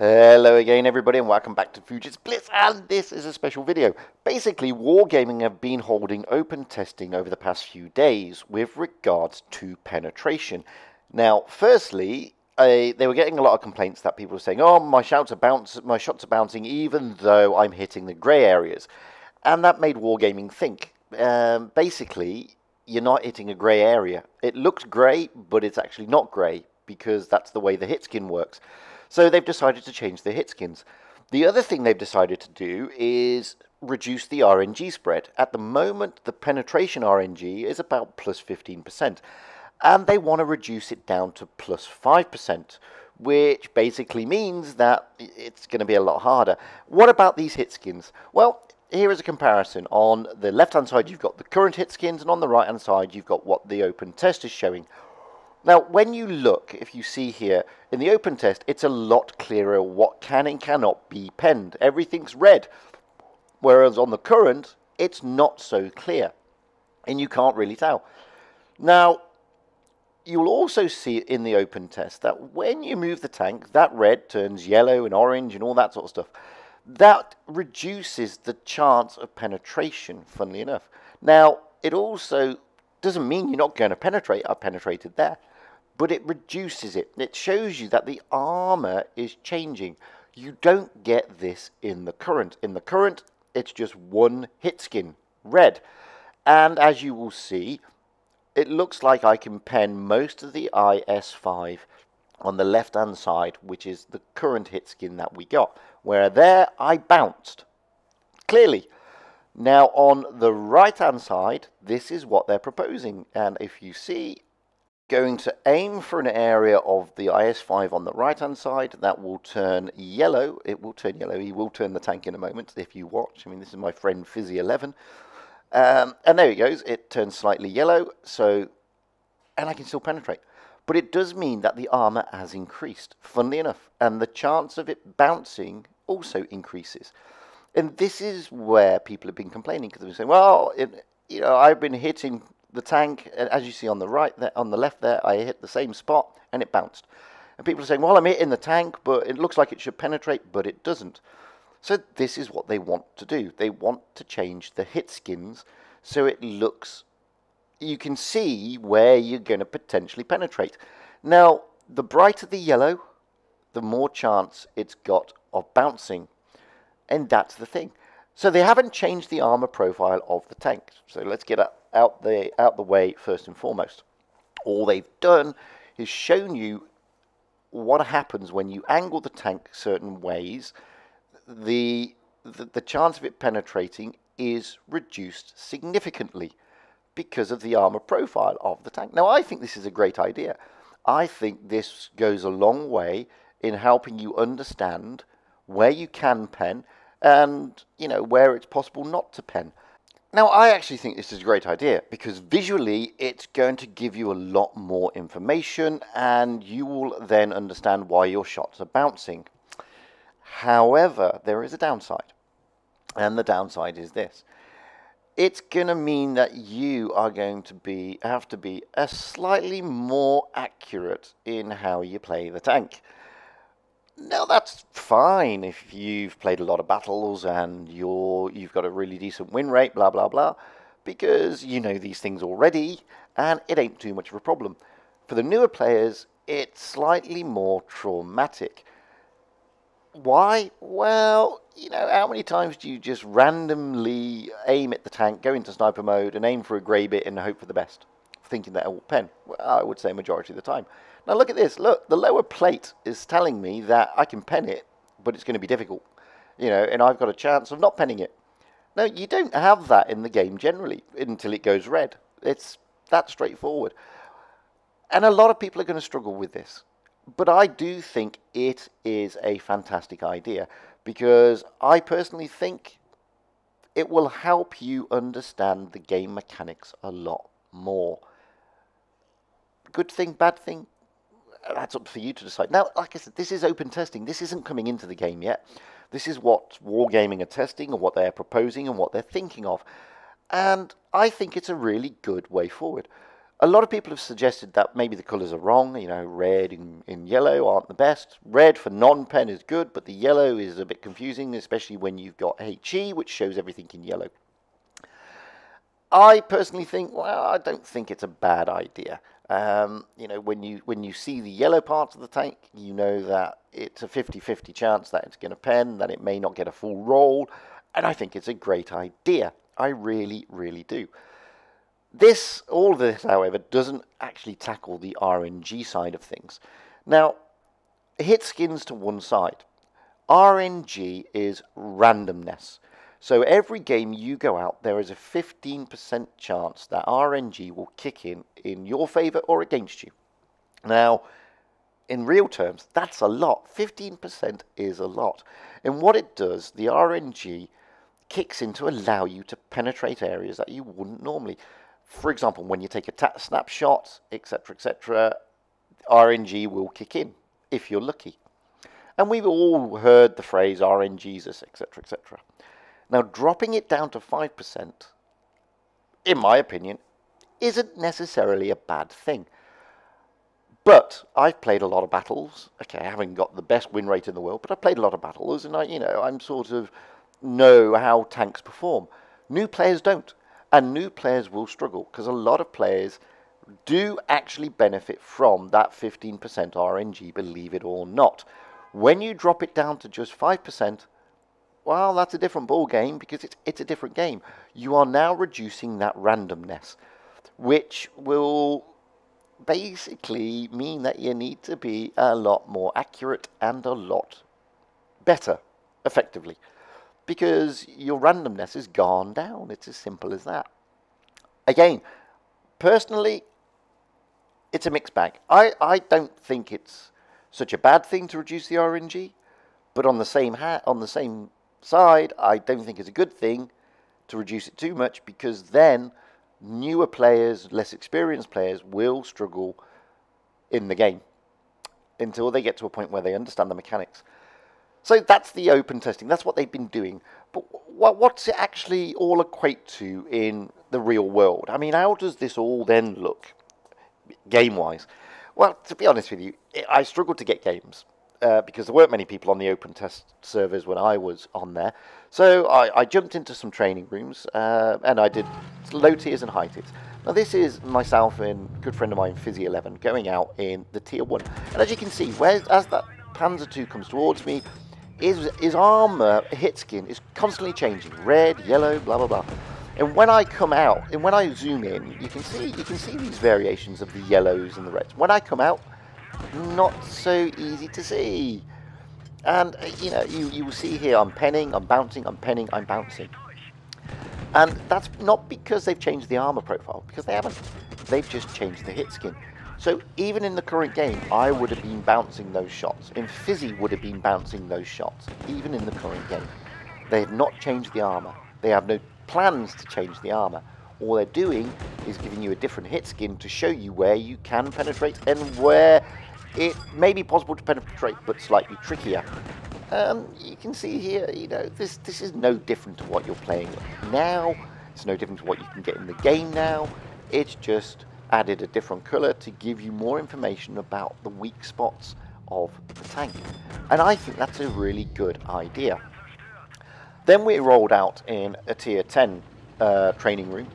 Hello again everybody and welcome back to Fujit's Blitz, and this is a special video. Basically, Wargaming have been holding open testing over the past few days with regards to penetration. Now, firstly, they were getting a lot of complaints that people were saying, oh, my shots are bouncing even though I'm hitting the grey areas. And that made Wargaming think, basically, you're not hitting a grey area. It looks grey, but it's actually not grey because that's the way the HitSkin works. So they've decided to change the HitSkins. The other thing they've decided to do is reduce the RNG spread. At the moment, the penetration RNG is about plus 15%, and they want to reduce it down to plus 5%, which basically means that it's going to be a lot harder. What about these HitSkins? Well, here is a comparison. On the left-hand side, you've got the current HitSkins, and on the right-hand side, you've got what the open test is showing. Now, when you look, if you see here, in the open test, it's a lot clearer what can and cannot be penned. Everything's red. Whereas on the current, it's not so clear. And you can't really tell. Now, you'll also see in the open test that when you move the tank, that red turns yellow and orange and all that sort of stuff. That reduces the chance of penetration, funnily enough. Now, it also doesn't mean you're not going to penetrate. I penetrated there. But it reduces it. It shows you that the armor is changing. You don't get this in the current. In the current, it's just one HitSkin, red. And as you will see, it looks like I can pen most of the IS5 on the left-hand side, which is the current HitSkin that we got. Where there, I bounced. Clearly. Now, on the right-hand side, this is what they're proposing. And if you see, going to aim for an area of the IS5 on the right-hand side, that will turn yellow. It will turn yellow. He will turn the tank in a moment if you watch. I mean, this is my friend Fizzy11. And there it goes. It turns slightly yellow, and I can still penetrate. But it does mean that the armor has increased, funnily enough, and the chance of it bouncing also increases. And this is where people have been complaining, because they're saying, well, I've been hitting the tank, and as you see on the right there, on the left there, I hit the same spot and it bounced. And people are saying, well, I'm hitting the tank, but it looks like it should penetrate, but it doesn't. So this is what they want to do. They want to change the HitSkins so it looks, you can see where you're going to potentially penetrate. Now, the brighter the yellow, the more chance it's got of bouncing. And that's the thing. So they haven't changed the armor profile of the tank. So let's get out the way first and foremost. All they've done is shown you what happens when you angle the tank certain ways. The chance of it penetrating is reduced significantly because of the armor profile of the tank. Now, I think this is a great idea. I think this goes a long way in helping you understand where you can pen and, where it's possible not to pen. Now, I actually think this is a great idea because visually it's going to give you a lot more information and you will then understand why your shots are bouncing. However, there is a downside, and the downside is this. It's going to mean that you are going to have to be a slightly more accurate in how you play the tank. Now, that's fine if you've played a lot of battles and you've got a really decent win rate, blah, blah, blah, because you know these things already, and it ain't too much of a problem. For the newer players, it's slightly more traumatic. Why? Well, how many times do you just randomly aim at the tank, go into sniper mode, and aim for a grey bit and hope for the best, thinking that it will pen? Well, I would say majority of the time. Now look at this. Look, the lower plate is telling me that I can pen it, but it's going to be difficult. And I've got a chance of not penning it. No, you don't have that in the game generally until it goes red. It's that straightforward. And a lot of people are going to struggle with this. But I do think it is a fantastic idea because I personally think it will help you understand the game mechanics a lot more. Good thing, bad thing? That's up for you to decide. Now, like I said, this is open testing. This isn't coming into the game yet. This is what Wargaming are testing and what they're proposing and what they're thinking of. And I think it's a really good way forward. A lot of people have suggested that maybe the colours are wrong. You know, red and yellow aren't the best. Red for non-pen is good, but the yellow is a bit confusing, especially when you've got HE, which shows everything in yellow. I personally think, well, I don't think it's a bad idea. You know, when you see the yellow part of the tank, you know that it's a 50-50 chance that it's going to pen, that it may not get a full roll, and I think it's a great idea. I really, really do. All of this, however, doesn't actually tackle the RNG side of things. Now, HitSkins to one side. RNG is randomness. So every game you go out, there is a 15% chance that RNG will kick in your favour or against you. Now, in real terms, that's a lot. 15% is a lot. And what it does, the RNG kicks in to allow you to penetrate areas that you wouldn't normally. For example, when you take a snapshot, etc., RNG will kick in, if you're lucky. And we've all heard the phrase RNGesus, etc. Now, dropping it down to 5%, in my opinion, isn't necessarily a bad thing. But I've played a lot of battles. Okay, I haven't got the best win rate in the world, but I've played a lot of battles, and I'm sort of know how tanks perform. New players don't, and new players will struggle because a lot of players do actually benefit from that 15% RNG, believe it or not. When you drop it down to just 5%, well, that's a different ball game because it's a different game. You are now reducing that randomness, which will basically mean that you need to be a lot more accurate and a lot better, effectively, because your randomness has gone down. It's as simple as that. Again, personally, it's a mixed bag. I don't think it's such a bad thing to reduce the RNG, but on the same side, I don't think it's a good thing to reduce it too much, because then newer players, less experienced players, will struggle in the game until they get to a point where they understand the mechanics. So that's the open testing. That's what they've been doing. But what's it actually all equate to in the real world? I mean, how does this all then look game-wise? Well, to be honest with you, I struggled to get games. Because there weren't many people on the open test servers when I was on there. So I jumped into some training rooms, and I did low tiers and high tiers. Now this is myself and a good friend of mine, Fizzy11, going out in the tier 1. And as you can see, as that Panzer II comes towards me, his armor hit skin is constantly changing. Red, yellow, blah, blah, blah. And when I come out, and when I zoom in, you can see these variations of the yellows and the reds. When I come out, not so easy to see. And you will see here, I'm penning, I'm bouncing, I'm penning, I'm bouncing. And that's not because they've changed the armor profile, because they haven't. They've just changed the hit skin. So even in the current game, I would have been bouncing those shots, and Fizzy would have been bouncing those shots, even in the current game. They have not changed the armor. They have no plans to change the armor. All they're doing is giving you a different hit skin to show you where you can penetrate and where it may be possible to penetrate, but slightly trickier. You can see here, this is no different to what you're playing now. It's no different to what you can get in the game now. It's just added a different color to give you more information about the weak spots of the tank. And I think that's a really good idea. Then we rolled out in a tier 10 training room.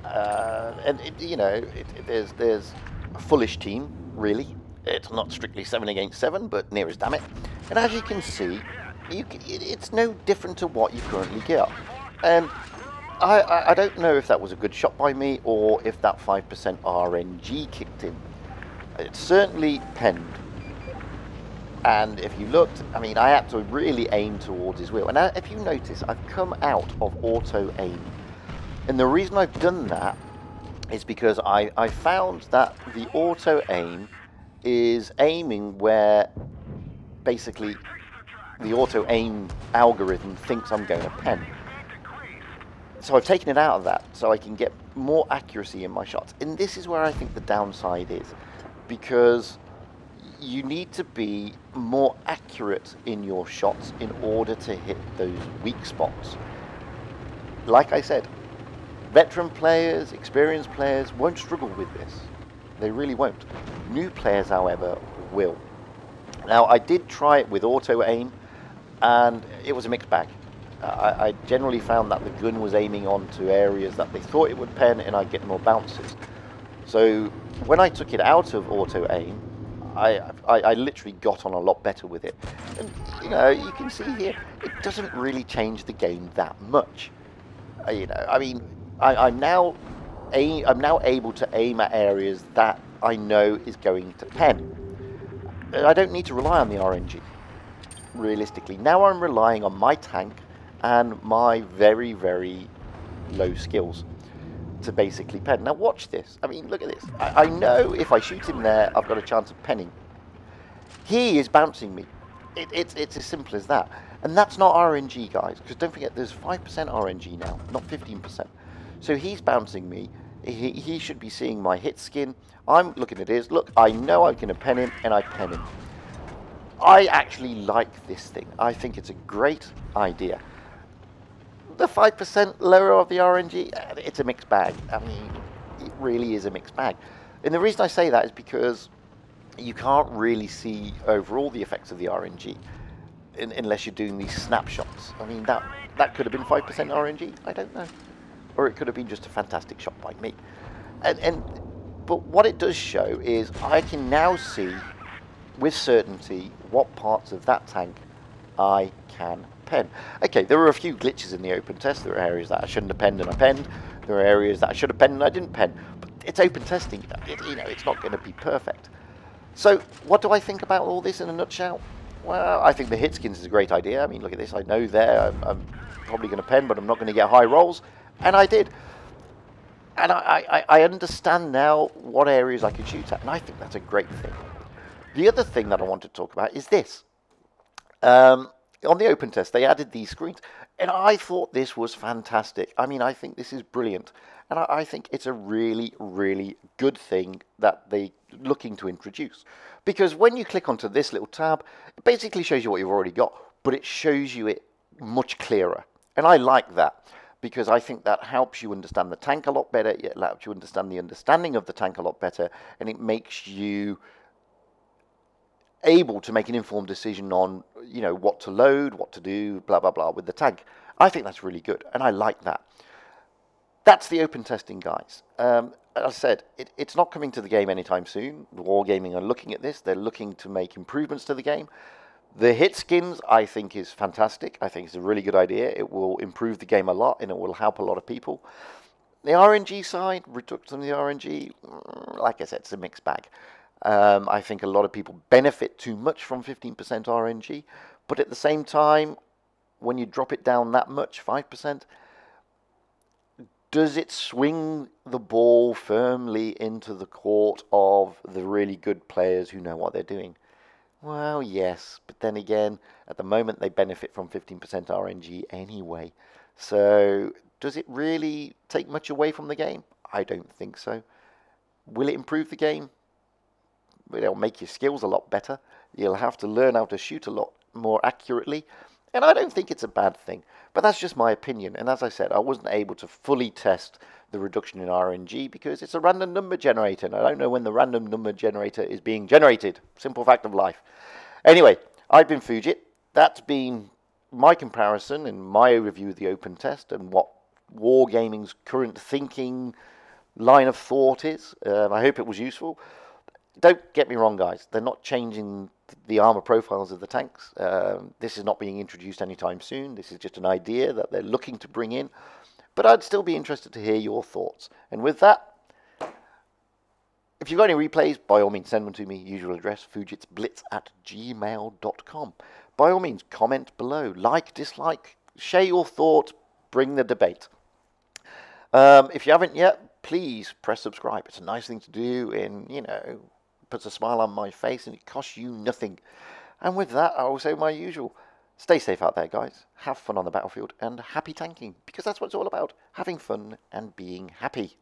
And there's a fullish team, really. It's not strictly 7 against 7, but near as damn it. And as you can see, it's no different to what you currently get. And I don't know if that was a good shot by me or if that 5% RNG kicked in. It certainly penned. And if you looked, I mean, I had to really aim towards his wheel. And if you notice, I've come out of auto aim. And the reason I've done that is because I found that the auto aim is aiming where basically the auto aim algorithm thinks I'm going to pen. So I've taken it out of that so I can get more accuracy in my shots. And this is where I think the downside is, because you need to be more accurate in your shots in order to hit those weak spots. Like I said, veteran players, experienced players won't struggle with this. They really won't. New players, however, will. Now, I did try it with auto-aim, and it was a mixed bag. I generally found that the gun was aiming onto areas that they thought it would pen, and I'd get more bounces. So when I took it out of auto-aim, I literally got on a lot better with it. And, you know, you can see here, it doesn't really change the game that much. You know, I mean, I'm now able to aim at areas that I know is going to pen. I don't need to rely on the RNG, realistically. Now I'm relying on my tank and my very, very low skills to basically pen. Now watch this. I mean, look at this. I know if I shoot him there, I've got a chance of penning. He is bouncing me. It's as simple as that. And that's not RNG, guys, because don't forget there's 5% RNG now, not 15%. So he's bouncing me. He should be seeing my hit skin. I'm looking at his. Look, I know I can pen him, and I pen him. I actually like this thing. I think it's a great idea. The 5% lower of the RNG, it's a mixed bag. I mean, it really is a mixed bag. And the reason I say that is because you can't really see overall the effects of the RNG unless you're doing these snapshots. I mean, that could have been 5% RNG. I don't know. Or it could have been just a fantastic shot by me. But what it does show is I can now see with certainty what parts of that tank I can pen. Okay, there were a few glitches in the open test. There were areas that I shouldn't have penned and I penned. There were areas that I should have penned and I didn't pen. But it's open testing. You know, it's not going to be perfect. So what do I think about all this in a nutshell? Well, I think the HitSkins is a great idea. I mean, look at this. I know there I'm probably going to pen, but I'm not going to get high rolls. And I did. And I understand now what areas I could shoot at. And I think that's a great thing. The other thing that I want to talk about is this. On the open test, they added these screens. And I thought this was fantastic. I mean, I think this is brilliant. And I think it's a really, really good thing that they're looking to introduce. Because when you click onto this little tab, it basically shows you what you've already got. But it shows you it much clearer. And I like that. Because I think that helps you understand the tank a lot better. It helps you understand the understanding of the tank a lot better. And it makes you able to make an informed decision on, you know, what to load, what to do, blah, blah, blah, with the tank. I think that's really good. And I like that. That's the open testing, guys. As I said, it's not coming to the game anytime soon. Wargaming are looking at this. They're looking to make improvements to the game. The HitSkins, I think, is fantastic. I think it's a really good idea. It will improve the game a lot, and it will help a lot of people. The RNG side, reduction of the RNG, like I said, it's a mixed bag. I think a lot of people benefit too much from 15% RNG, but at the same time, when you drop it down that much, 5%, does it swing the ball firmly into the court of the really good players who know what they're doing? Well, yes, but then again, at the moment they benefit from 15% RNG anyway. So, does it really take much away from the game? I don't think so. Will it improve the game? It'll make your skills a lot better. You'll have to learn how to shoot a lot more accurately. And I don't think it's a bad thing. But that's just my opinion. And as I said, I wasn't able to fully test the reduction in RNG because it's a random number generator. And I don't know when the random number generator is being generated. Simple fact of life. Anyway, I've been Fujit. That's been my comparison and my overview of the open test and what Wargaming's current thinking line of thought is. I hope it was useful. Don't get me wrong, guys. They're not changing the armor profiles of the tanks. This is not being introduced anytime soon. This is just an idea that they're looking to bring in. But I'd still be interested to hear your thoughts. And with that, if you've got any replays, by all means, send them to me. Usual address, fujitsblitz@gmail.com. By all means, comment below. Like, dislike, share your thoughts, bring the debate. If you haven't yet, please press subscribe. It's a nice thing to do and, you know, puts a smile on my face and it costs you nothing. And with that, I will say my usual. Stay safe out there, guys. Have fun on the battlefield and happy tanking, because that's what it's all about. Having fun and being happy.